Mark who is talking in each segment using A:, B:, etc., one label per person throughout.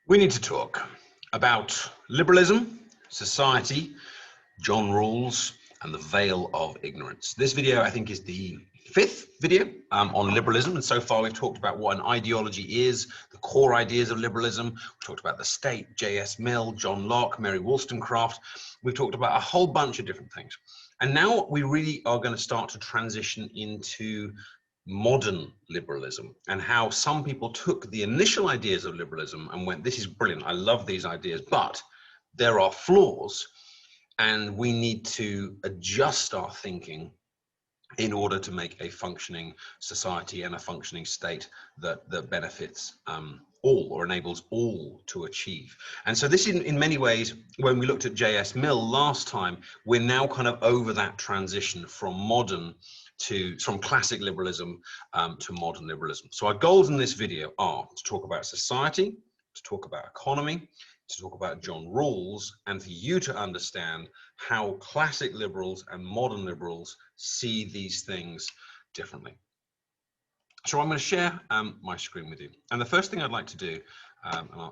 A: We need to talk about liberalism, society, John Rawls, and the veil of ignorance. This video, I think, is the fifth video on liberalism, and so far we've talked about what an ideology is, the core ideas of liberalism. We've talked about the state, J.S. Mill, John Locke, Mary Wollstonecraft. We've talked about a whole bunch of different things. And now we really are going to start to transition into modern liberalism and how some people took the initial ideas of liberalism and went, this is brilliant, I love these ideas, but there are flaws and we need to adjust our thinking in order to make a functioning society and a functioning state that benefits all, or enables all to achieve. And so this, in many ways, when we looked at J.S. Mill last time, we're now kind of over that transition from classic liberalism to modern liberalism. So our goals in this video are to talk about society, to talk about economy, to talk about John Rawls, and for you to understand how classic liberals and modern liberals see these things differently. So I'm going to share my screen with you. And the first thing I'd like to do,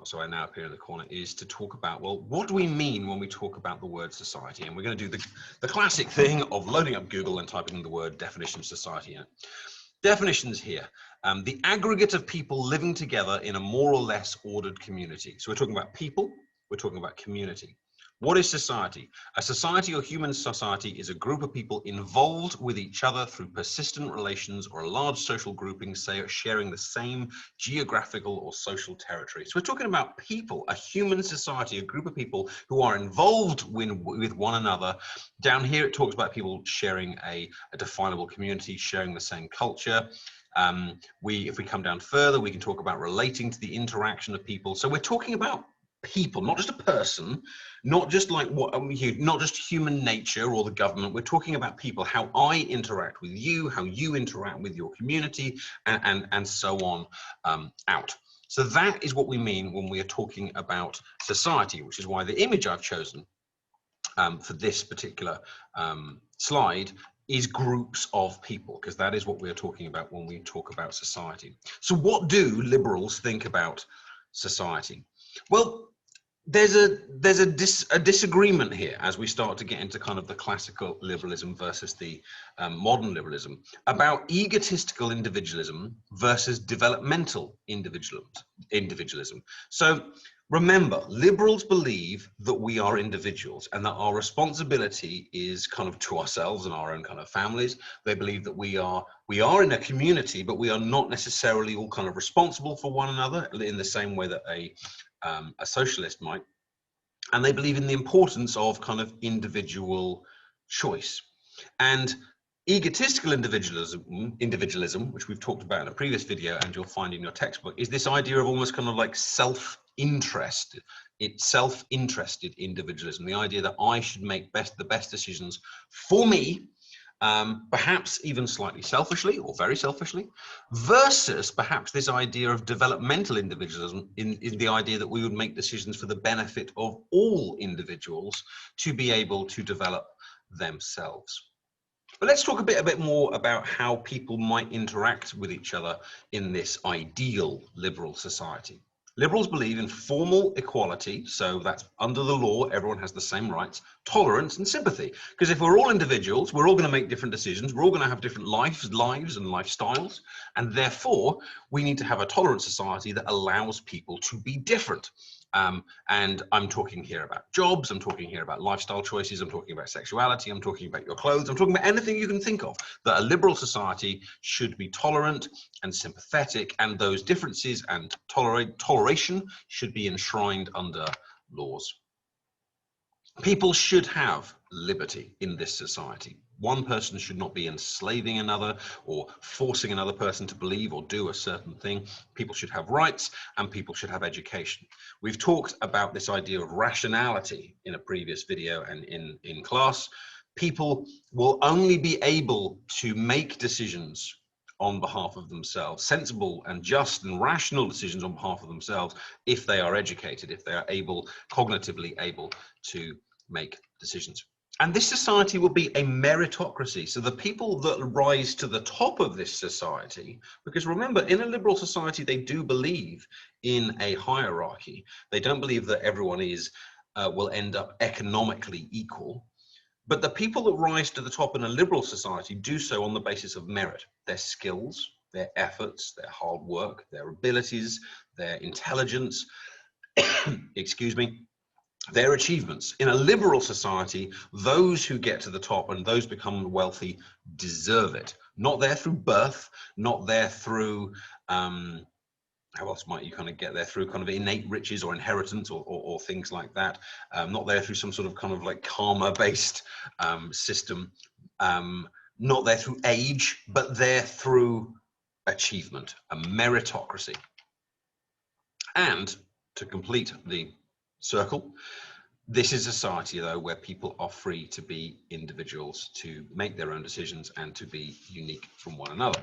A: so I now appear in the corner, is to talk about, well, what do we mean when we talk about the word society? And we're going to do the classic thing of loading up Google and typing in the word definition society in it. Definitions here, the aggregate of people living together in a more or less ordered community. So we're talking about people, we're talking about community. What is society? A society or human society is a group of people involved with each other through persistent relations or a large social grouping, say, sharing the same geographical or social territory. So we're talking about people, a human society, a group of people who are involved with one another. Down here, it talks about people sharing a definable community, sharing the same culture. If we come down further, we can talk about relating to the interaction of people. So we're talking about people, not just a person, not just not just human nature or the government. We're talking about people, how I interact with you, how you interact with your community, and so on out. So that is what we mean when we are talking about society, which is why the image I've chosen for this particular slide is groups of people, because that is what we're talking about when we talk about society. So what do liberals think about society? Well, there's a disagreement here as we start to get into kind of the classical liberalism versus the modern liberalism about egotistical individualism versus developmental individualism. So remember, liberals believe that we are individuals and that our responsibility is kind of to ourselves and our own kind of families. They believe that we are in a community, but we are not necessarily all kind of responsible for one another in the same way that a socialist might. And they believe in the importance of kind of individual choice. And egotistical individualism, which we've talked about in a previous video and you'll find in your textbook, is this idea of almost kind of like self-interested individualism, the idea that I should make the best decisions for me, perhaps even slightly selfishly or very selfishly, versus perhaps this idea of developmental individualism in the idea that we would make decisions for the benefit of all individuals to be able to develop themselves. But let's talk a bit more about how people might interact with each other in this ideal liberal society. Liberals believe in formal equality, so that's under the law, everyone has the same rights, tolerance and sympathy. Because if we're all individuals, we're all going to make different decisions, we're all going to have different lives and lifestyles, and therefore we need to have a tolerant society that allows people to be different. And I'm talking here about jobs, I'm talking here about lifestyle choices, I'm talking about sexuality, I'm talking about your clothes, I'm talking about anything you can think of, that a liberal society should be tolerant and sympathetic, and those differences and toleration should be enshrined under laws. People should have liberty in this society. One person should not be enslaving another or forcing another person to believe or do a certain thing. People should have rights and people should have education. We've talked about this idea of rationality in a previous video and in class. People will only be able to make decisions on behalf of themselves, sensible and just and rational decisions on behalf of themselves, if they are educated, if they are cognitively able to make decisions. And this society will be a meritocracy. So the people that rise to the top of this society, because remember, in a liberal society, they do believe in a hierarchy. They don't believe that everyone will end up economically equal. But the people that rise to the top in a liberal society do so on the basis of merit, their skills, their efforts, their hard work, their abilities, their intelligence, excuse me, their achievements. In a liberal society, those who get to the top and those become wealthy deserve it. Not there through birth, not there through, how else might you kind of get there, through kind of innate riches or inheritance or things like that. Not there through some sort of kind of like karma-based system. Not there through age, but there through achievement, a meritocracy. And to complete the circle, this is a society, though, where people are free to be individuals, to make their own decisions and to be unique from one another.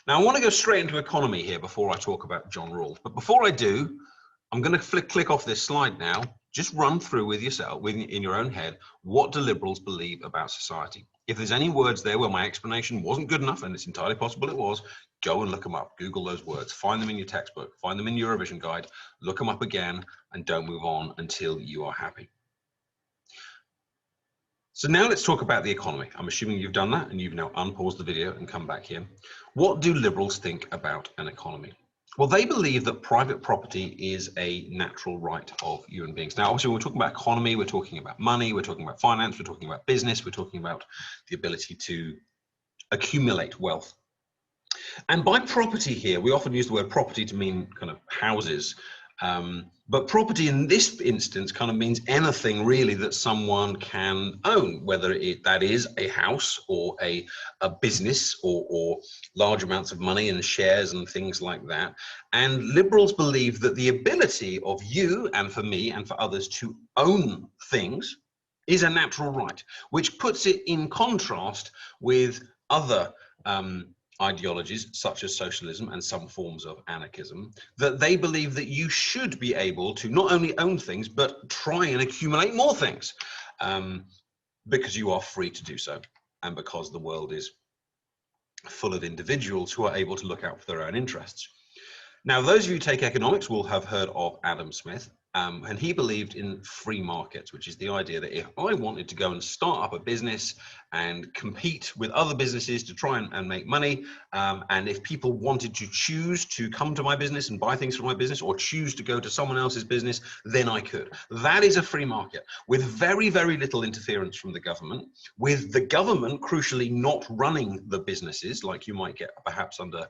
A: Now, I want to go straight into economy here before I talk about John Rawls. But before I do, I'm going to click off this slide now. Just run through with yourself, in your own head, what do liberals believe about society? If there's any words there where my explanation wasn't good enough, and it's entirely possible it was, go and look them up. Google those words. Find them in your textbook. Find them in your revision guide. Look them up again, and don't move on until you are happy. So now let's talk about the economy. I'm assuming you've done that and you've now unpaused the video and come back here. What do liberals think about an economy? Well, they believe that private property is a natural right of human beings. Now, obviously, when we're talking about economy, we're talking about money, we're talking about finance, we're talking about business, we're talking about the ability to accumulate wealth. And by property here, we often use the word property to mean kind of houses. But property in this instance kind of means anything really that someone can own, whether that is a house or a business or large amounts of money and shares and things like that. And liberals believe that the ability of you and for me and for others to own things is a natural right, which puts it in contrast with other ideologies such as socialism and some forms of anarchism, that they believe that you should be able to not only own things but try and accumulate more things, because you are free to do so and because the world is full of individuals who are able to look out for their own interests. Now, those of you who take economics will have heard of Adam Smith, and he believed in free markets, which is the idea that if I wanted to go and start up a business and compete with other businesses to try and make money, and if people wanted to choose to come to my business and buy things from my business or choose to go to someone else's business, then I could. That is a free market with very, very little interference from the government, with the government crucially not running the businesses like you might get perhaps under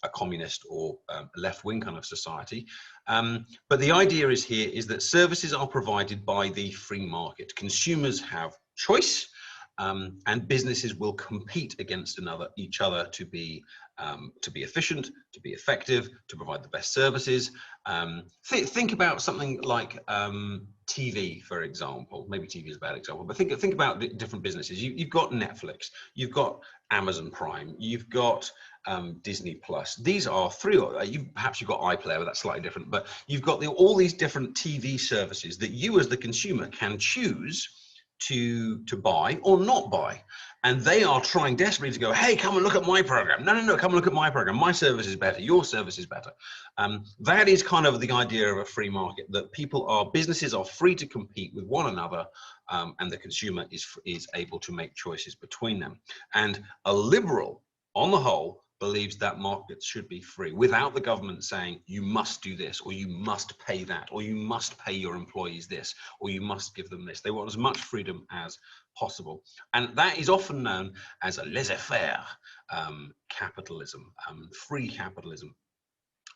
A: a communist or left-wing kind of society. But the idea is that services are provided by the free market. Consumers have choice, and businesses will compete against each other to be efficient, to be effective, to provide the best services. Think about something like TV, for example. Maybe TV is a bad example, but think about different businesses. You've got Netflix, you've got Amazon Prime, you've got Disney Plus. These are three. Perhaps you've got iPlayer, but that's slightly different. But you've got all these different TV services that you, as the consumer, can choose to buy or not buy, and they are trying desperately to go, hey, come and look at my program. No, come and look at my program. My service is better. Your service is better. That is kind of the idea of a free market, that businesses are free to compete with one another, and the consumer is able to make choices between them. And a liberal, on the whole, believes that markets should be free without the government saying you must do this, or you must pay that, or you must pay your employees this, or you must give them this. They want as much freedom as possible. And that is often known as a laissez-faire capitalism, free capitalism.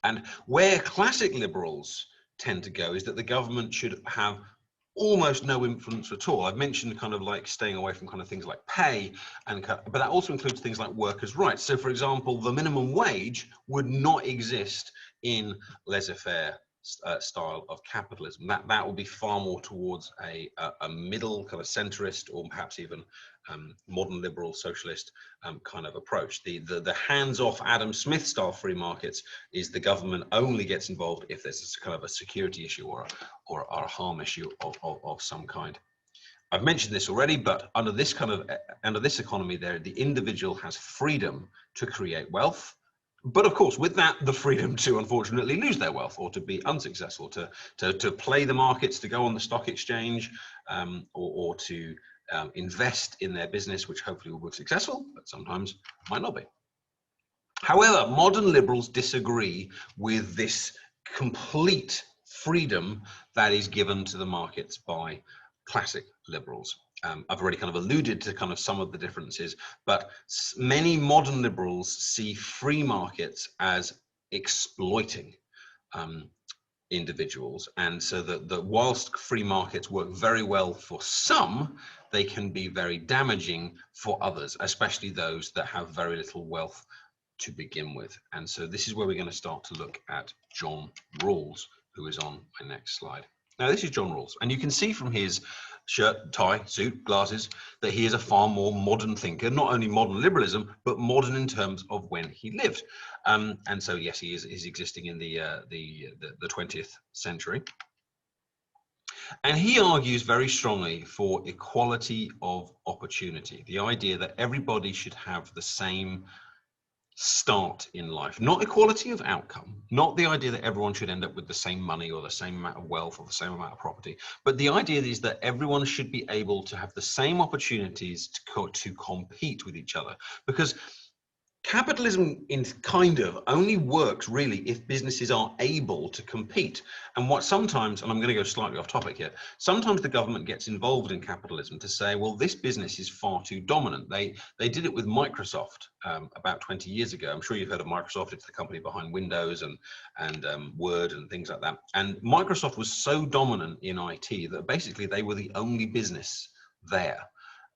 A: And where classic liberals tend to go is that the government should have almost no influence at all. I've mentioned kind of like staying away from kind of things like pay, but that also includes things like workers' rights. So, for example, the minimum wage would not exist in laissez-faire style of capitalism. That will be far more towards a middle kind of centrist, or perhaps even modern liberal socialist kind of approach. The hands-off Adam Smith style free markets is the government only gets involved if there's a kind of a security issue or a harm issue of some kind. I've mentioned this already, but under this economy, the individual has freedom to create wealth. But of course, with that, the freedom to unfortunately lose their wealth or to be unsuccessful, to play the markets, to go on the stock exchange, or to invest in their business, which hopefully will be successful, but sometimes might not be. However, modern liberals disagree with this complete freedom that is given to the markets by classic liberals. I've already kind of alluded to kind of some of the differences, but many modern liberals see free markets as exploiting individuals, and so that whilst free markets work very well for some, they can be very damaging for others, especially those that have very little wealth to begin with. And so this is where we're going to start to look at John Rawls, who is on my next slide. Now, this is John Rawls, and you can see from his shirt, tie, suit, glasses, that he is a far more modern thinker, not only modern liberalism, but modern in terms of when he lived. And so, yes, he is existing in the 20th century. And he argues very strongly for equality of opportunity, the idea that everybody should have the same start in life, not equality of outcome, not the idea that everyone should end up with the same money or the same amount of wealth or the same amount of property, but the idea is that everyone should be able to have the same opportunities to compete with each other, because capitalism only works really if businesses are able to compete. And what sometimes, and I'm going to go slightly off topic here, sometimes the government gets involved in capitalism to say, well, this business is far too dominant. They did it with Microsoft about 20 years ago. I'm sure you've heard of Microsoft. It's the company behind Windows and Word and things like that. And Microsoft was so dominant in IT that basically they were the only business there.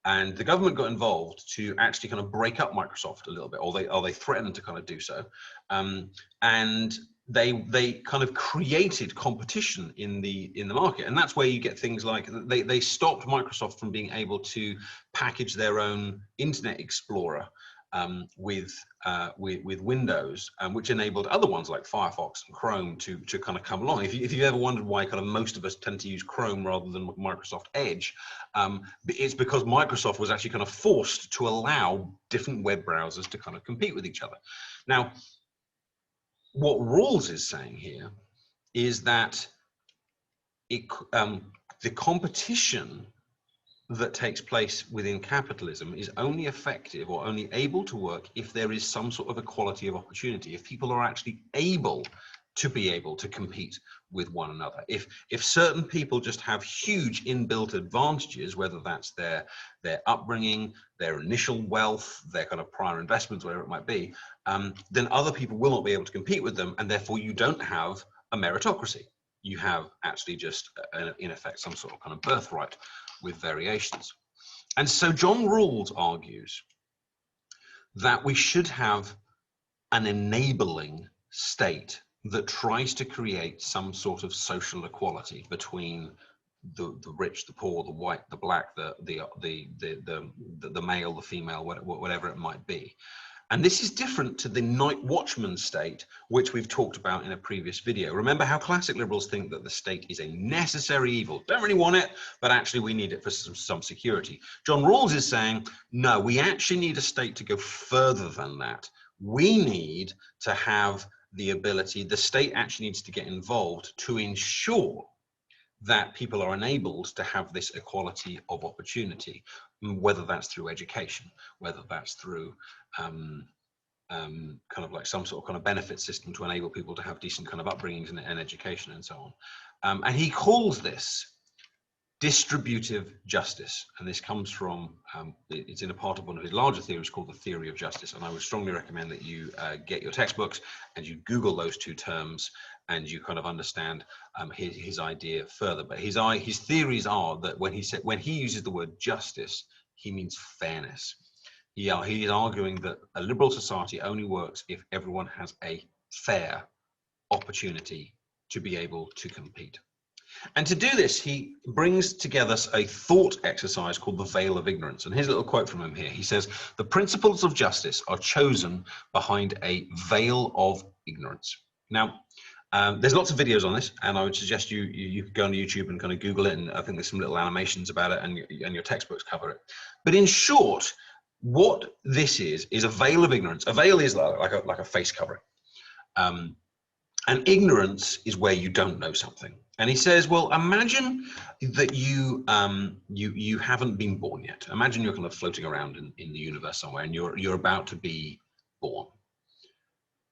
A: And the government got involved to actually kind of break up Microsoft a little bit, or they threatened to kind of do so. And they kind of created competition in the market, and that's where you get things like they stopped Microsoft from being able to package their own Internet Explorer with Windows, which enabled other ones like Firefox and Chrome to kind of come along. If you've ever wondered why kind of most of us tend to use Chrome rather than Microsoft Edge, it's because Microsoft was actually kind of forced to allow different web browsers to kind of compete with each other. Now, what Rawls is saying here is that the competition that takes place within capitalism is only effective or only able to work if there is some sort of equality of opportunity, if people are actually able to compete with one another. If certain people just have huge inbuilt advantages, whether that's their upbringing, their initial wealth, their kind of prior investments, whatever it might be, then other people will not be able to compete with them, and therefore you don't have a meritocracy. You have actually just, in effect, some sort of kind of birthright with variations. And so John Rawls argues that we should have an enabling state that tries to create some sort of social equality between the rich, the poor, the white, the black, the male, the female, whatever it might be. And this is different to the night watchman state, which we've talked about in a previous video. Remember how classic liberals think that the state is a necessary evil. Don't really want it, but actually we need it for some security. John Rawls is saying, no, we actually need a state to go further than that. We need to have the ability, the state actually needs to get involved to ensure that people are enabled to have this equality of opportunity, whether that's through education, whether that's through kind of like some sort of kind of benefit system to enable people to have decent kind of upbringings and education and so on. And he calls this distributive justice, and this comes from it's in a part of one of his larger theories called the theory of justice. And I would strongly recommend that you get your textbooks and you Google those two terms and you kind of understand his idea further. But his theories are that when he uses the word justice, he means fairness. He is arguing that a liberal society only works if everyone has a fair opportunity to be able to compete. And to do this, he brings together a thought exercise called the veil of ignorance. And here's a little quote from him here. He says, "The principles of justice are chosen behind a veil of ignorance." Now, There's lots of videos on this, and I would suggest you go on YouTube and kind of Google it, and I think there's some little animations about it, and your textbooks cover it. But in short, what this is a veil of ignorance. A veil is like a face covering. And ignorance is where you don't know something. And he says, well, imagine that you haven't been born yet. Imagine you're kind of floating around in the universe somewhere, and you're about to be born.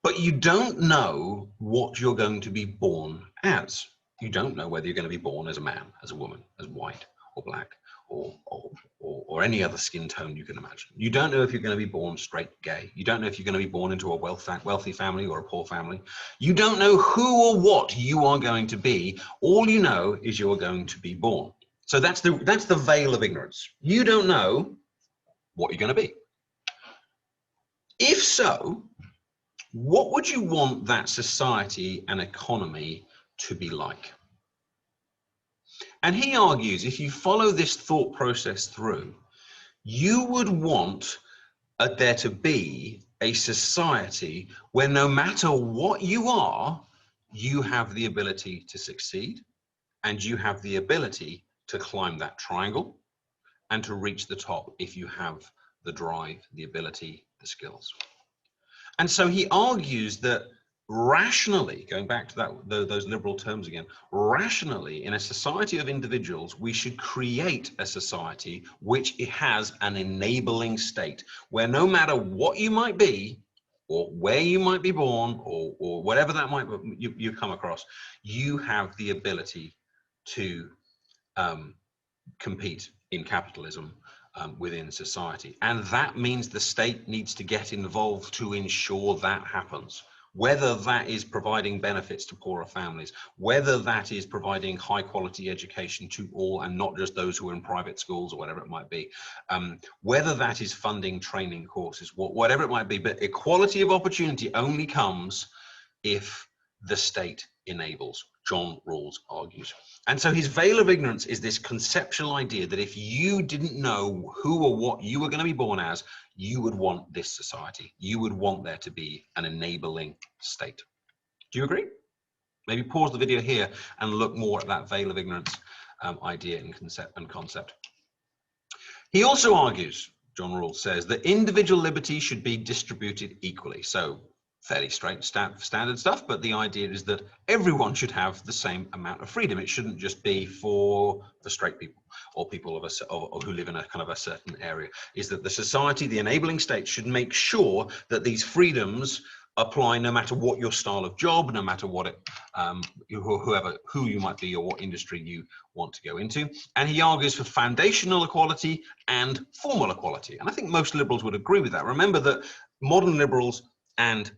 A: But you don't know what you're going to be born as. You don't know whether you're going to be born as a man, as a woman, as white or black, or any other skin tone you can imagine. You don't know if you're going to be born straight, gay. You don't know if you're going to be born into a wealthy family or a poor family. You don't know who or what you are going to be. All you know is you're going to be born. So that's the veil of ignorance. You don't know what you're going to be. If so, what would you want that society and economy to be like? And he argues, if you follow this thought process through, you would want there to be a society where no matter what you are, you have the ability to succeed, and you have the ability to climb that triangle and to reach the top if you have the drive, the ability, the skills. And so he argues that rationally, going back to those liberal terms again, rationally, in a society of individuals, we should create a society which it has an enabling state, where no matter what you might be, or where you might be born, or whatever that might be, you come across, you have the ability to compete in capitalism within society. And that means the state needs to get involved to ensure that happens. Whether that is providing benefits to poorer families, whether that is providing high quality education to all and not just those who are in private schools or whatever it might be, whether that is funding training courses, whatever it might be, but equality of opportunity only comes if the state enables, John Rawls argues. And so his veil of ignorance is this conceptual idea that if you didn't know who or what you were going to be born as, you would want this society. You would want there to be an enabling state. Do you agree? Maybe pause the video here and look more at that veil of ignorance idea and concept. He also argues, John Rawls says, that individual liberty should be distributed equally. So fairly straight standard stuff, but the idea is that everyone should have the same amount of freedom. It shouldn't just be for straight people or people or who live in a kind of a certain area. Is that the society, the enabling state, should make sure that these freedoms apply no matter what your style of job, no matter what who you might be or what industry you want to go into. And he argues for foundational equality and formal equality. And I think most liberals would agree with that. Remember that modern liberals and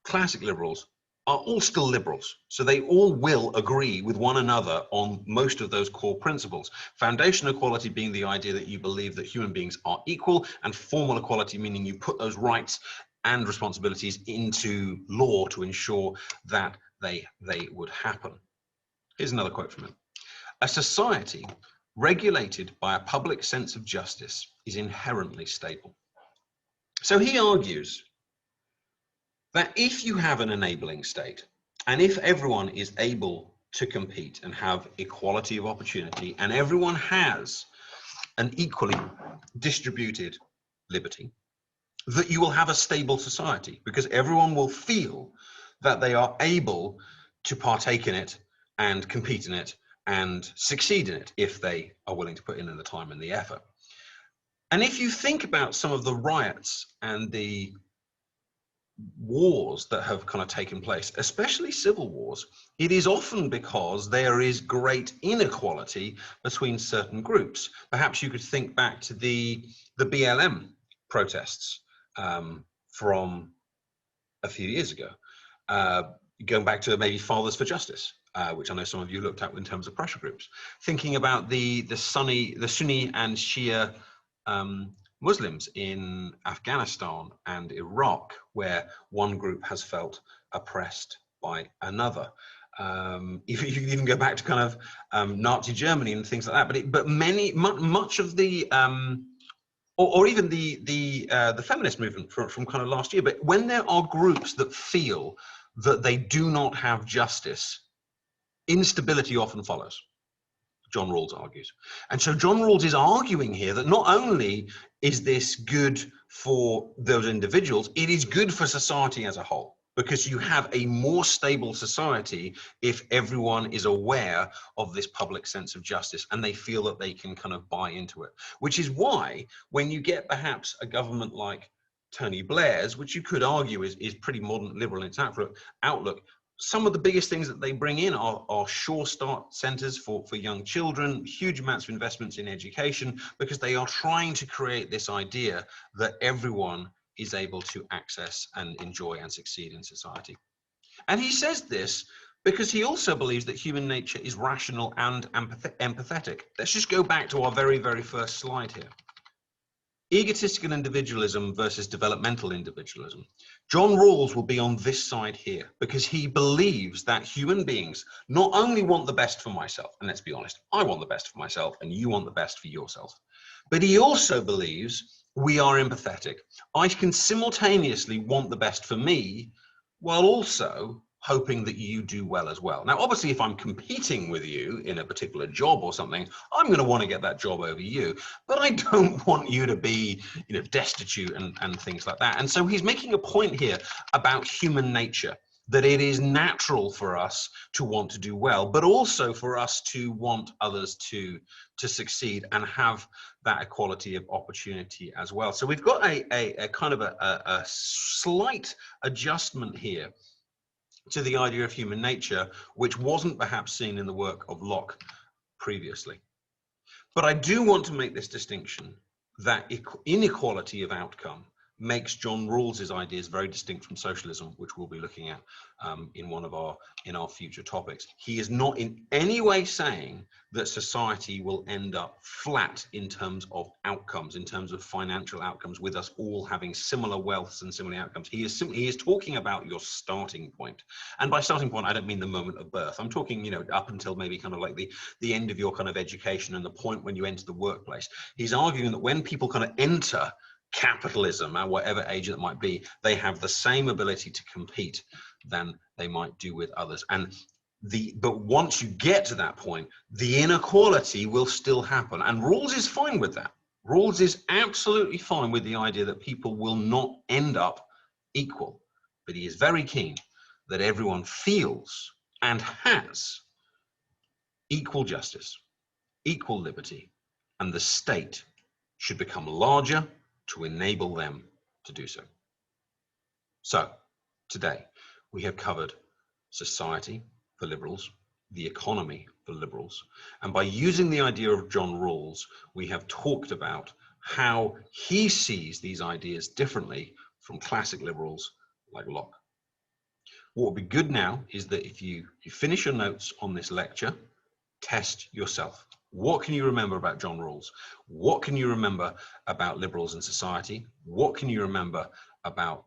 A: classic liberals are all still liberals, so they all will agree with one another on most of those core principles. Foundational equality being the idea that you believe that human beings are equal, and formal equality meaning you put those rights and responsibilities into law to ensure that they would happen. Here's another quote from him. A society regulated by a public sense of justice is inherently stable. So he argues that if you have an enabling state, and if everyone is able to compete and have equality of opportunity, and everyone has an equally distributed liberty, that you will have a stable society, because everyone will feel that they are able to partake in it and compete in it and succeed in it if they are willing to put in the time and the effort. And if you think about some of the riots and the wars that have kind of taken place, especially civil wars, it is often because there is great inequality between certain groups. Perhaps you could think back to the BLM protests from a few years ago, going back to maybe Fathers for Justice, which I know some of you looked at in terms of pressure groups, thinking about the Sunni and Shia Muslims in Afghanistan and Iraq, where one group has felt oppressed by another. If you even go back to kind of Nazi Germany and things like that, but much of the or even the feminist movement from kind of last year. But when there are groups that feel that they do not have justice, instability often follows. John Rawls argues. And so John Rawls is arguing here that not only is this good for those individuals, it is good for society as a whole, because you have a more stable society if everyone is aware of this public sense of justice and they feel that they can kind of buy into it. Which is why when you get perhaps a government like Tony Blair's, which you could argue is pretty modern liberal in its outlook, some of the biggest things that they bring in are Sure Start centers for young children, huge amounts of investments in education, because they are trying to create this idea that everyone is able to access and enjoy and succeed in society. And he says this because he also believes that human nature is rational and empathetic. Let's just go back to our very, very first slide here. Egotistical individualism versus developmental individualism. John Rawls will be on this side here because he believes that human beings not only want the best for myself, and let's be honest, I want the best for myself and you want the best for yourself, but he also believes we are empathetic. I can simultaneously want the best for me while also hoping that you do well as well. Now, obviously, if I'm competing with you in a particular job or something, I'm going to want to get that job over you, but I don't want you to be, destitute and things like that. And so he's making a point here about human nature, that it is natural for us to want to do well, but also for us to want others to succeed and have that equality of opportunity as well. So we've got a kind of a slight adjustment here to the idea of human nature, which wasn't perhaps seen in the work of Locke previously. But I do want to make this distinction that inequality of outcome makes John Rawls's ideas very distinct from socialism, which we'll be looking at in our future topics. He is not in any way saying that society will end up flat in terms of outcomes, in terms of financial outcomes, with us all having similar wealths and similar outcomes. He is talking about your starting point. And by starting point, I don't mean the moment of birth. I'm talking, up until maybe kind of like the end of your kind of education and the point when you enter the workplace. He's arguing that when people kind of enter capitalism at whatever age that might be, they have the same ability to compete than they might do with others. But once you get to that point, the inequality will still happen. And Rawls is fine with that. Rawls is absolutely fine with the idea that people will not end up equal. But he is very keen that everyone feels and has equal justice, equal liberty, and the state should become larger to enable them to do so. So today we have covered society for liberals, the economy for liberals, and by using the idea of John Rawls, we have talked about how he sees these ideas differently from classic liberals like Locke. What would be good now is that if you finish your notes on this lecture, test yourself. What can you remember about John Rawls? What can you remember about liberals and society? What can you remember about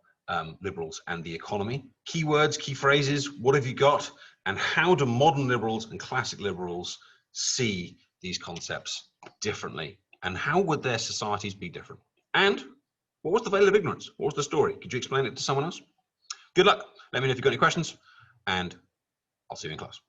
A: liberals and the economy? Keywords, key phrases, what have you got? And how do modern liberals and classic liberals see these concepts differently? And how would their societies be different? And what was the veil of ignorance? What was the story? Could you explain it to someone else? Good luck. Let me know if you've got any questions, and I'll see you in class.